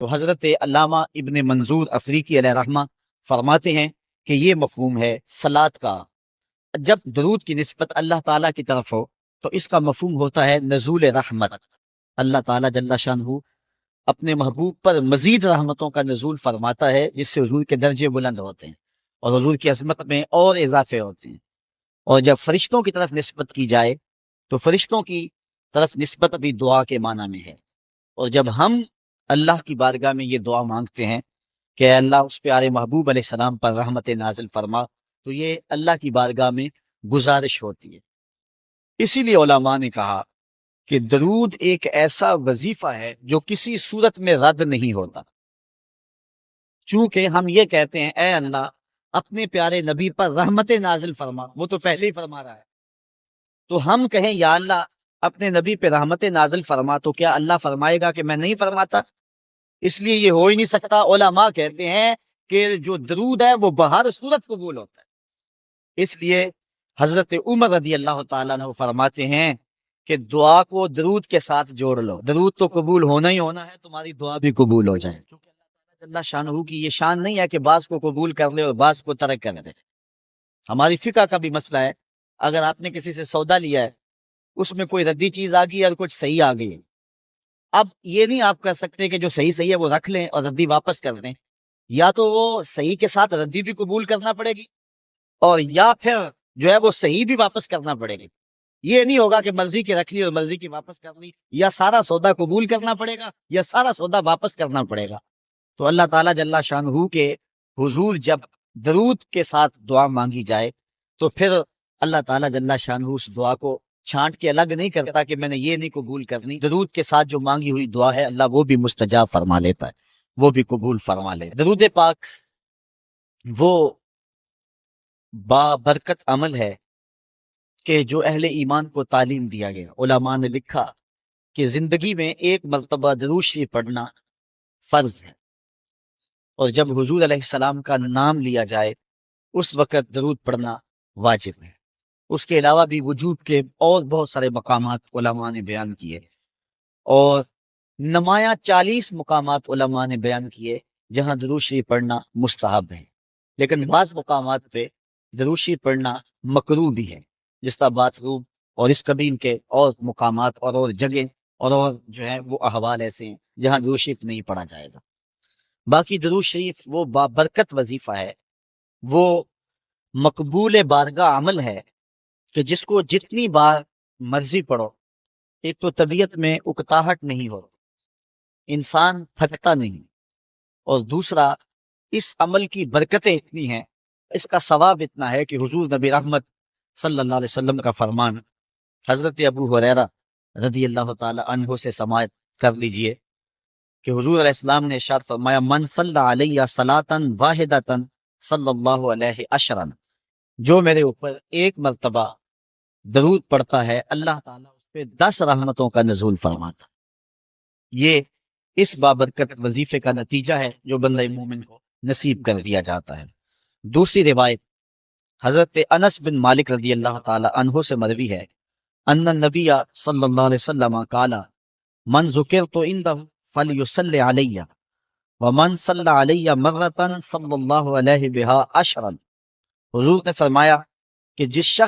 تو حضرت علامہ ابن منظور افریقی علیہ رحمہ فرماتے ہیں کہ یہ مفہوم ہے صلاۃ کا۔ جب درود کی نسبت اللہ تعالیٰ کی طرف ہو تو اس کا مفہوم ہوتا ہے نزول رحمت۔ اللہ تعالیٰ جل شانہ اپنے محبوب پر مزید رحمتوں کا نزول فرماتا ہے، جس سے حضور کے درجے بلند ہوتے ہیں اور حضور کی عظمت میں اور اضافے ہوتے ہیں۔ اور جب فرشتوں کی طرف نسبت کی جائے تو فرشتوں کی طرف نسبت بھی دعا کے معنی میں ہے۔ اور جب ہم اللہ کی بارگاہ میں یہ دعا مانگتے ہیں کہ اے اللہ اس پیارے محبوب علیہ السلام پر رحمت نازل فرما، تو یہ اللہ کی بارگاہ میں گزارش ہوتی ہے۔ اسی لیے علماء نے کہا کہ درود ایک ایسا وظیفہ ہے جو کسی صورت میں رد نہیں ہوتا۔ چونکہ ہم یہ کہتے ہیں اے اللہ اپنے پیارے نبی پر رحمت نازل فرما، وہ تو پہلے ہی فرما رہا ہے، تو ہم کہیں یا اللہ اپنے نبی پہ رحمت نازل فرما، تو کیا اللہ فرمائے گا کہ میں نہیں فرماتا؟ اس لیے یہ ہو ہی نہیں سکتا۔ علماء کہتے ہیں کہ جو درود ہے وہ بہر صورت قبول ہوتا ہے۔ اس لیے حضرت عمر رضی اللہ تعالیٰ عنہ فرماتے ہیں کہ دعا کو درود کے ساتھ جوڑ لو، درود تو قبول ہونا ہی ہونا ہے، تمہاری دعا بھی قبول ہو جائے، کیونکہ اللہ تعالیٰ جل شانہ کی یہ شان نہیں ہے کہ بعض کو قبول کر لے اور بعض کو ترک کر دے۔ ہماری فقہ کا بھی مسئلہ ہے، اگر آپ نے کسی سے سودا لیا ہے، اس میں کوئی ردی چیز آ گئی اور کچھ صحیح آ گئی ہے، اب یہ نہیں آپ کر سکتے کہ جو صحیح ہے وہ رکھ لیں اور ردی واپس کر دیں، یا تو وہ صحیح کے ساتھ ردی بھی قبول کرنا پڑے گی اور یا پھر جو ہے وہ صحیح بھی واپس کرنا پڑے گی۔ یہ نہیں ہوگا کہ مرضی کی رکھ لی اور مرضی کی واپس کر لی، یا سارا سودا قبول کرنا پڑے گا یا سارا سودا واپس کرنا پڑے گا۔ تو اللہ تعالیٰ جل شانہ کے حضور جب درود کے ساتھ دعا مانگی جائے تو پھر اللہ تعالیٰ جل شانہ اس دعا کو چھانٹ کے الگ نہیں کرتا کہ میں نے یہ نہیں قبول کرنی۔ درود کے ساتھ جو مانگی ہوئی دعا ہے اللہ وہ بھی مستجاب فرما لیتا ہے، وہ بھی قبول فرما لے۔ درود پاک وہ بابرکت عمل ہے کہ جو اہل ایمان کو تعلیم دیا گیا۔ علماء نے لکھا کہ زندگی میں ایک مرتبہ درود شریف پڑھنا فرض ہے، اور جب حضور علیہ السلام کا نام لیا جائے اس وقت درود پڑھنا واجب ہے۔ اس کے علاوہ بھی وجوب کے اور بہت سارے مقامات علماء نے بیان کیے، اور نمایاں 40 مقامات علماء نے بیان کیے جہاں درود شریف پڑھنا مستحب ہے، لیکن بعض مقامات پہ درود شریف پڑھنا مکروہ بھی ہے، جس طرح باتھ روم اور اس قبیل کے اور مقامات اور جگہ اور جو ہے وہ احوال ایسے ہیں جہاں درود شریف نہیں پڑھا جائے گا۔ باقی درود شریف وہ بابرکت وظیفہ ہے، وہ مقبول بارگاہ عمل ہے کہ جس کو جتنی بار مرضی پڑھو، ایک تو طبیعت میں اکتاہٹ نہیں ہو، انسان تھکتا نہیں، اور دوسرا اس عمل کی برکتیں اتنی ہیں، اس کا ثواب اتنا ہے کہ حضور نبی رحمت صلی اللہ علیہ وسلم کا فرمان حضرت ابو ہریرہ رضی اللہ تعالی عنہ سے سماعت کر لیجئے کہ حضور علیہ السلام نے ارشاد فرمایا من صلی علیہ صلاۃ واحدۃ صلی اللہ علیہ عشرا، جو میرے اوپر ایک مرتبہ درود پڑھتا ہے اللہ تعالیٰ اس پہ 10 رحمتوں کا نزول فرماتا۔ یہ اس بابرکت وظیفے کا نتیجہ ہے جو بندہ مومن کو نصیب کر دیا جاتا ہے۔ دوسری روایت حضرت انس بن مالک رضی اللہ تعالی عنہ سے مروی ہے ان النبی صلی اللہ علیہ وسلم قال من ذکرت عنده فلیصلی علیہ ومن صلی علیہ مرۃ صلی اللہ علیہ بہا عشرا۔ حضور نے فرمایا کہ جس شخص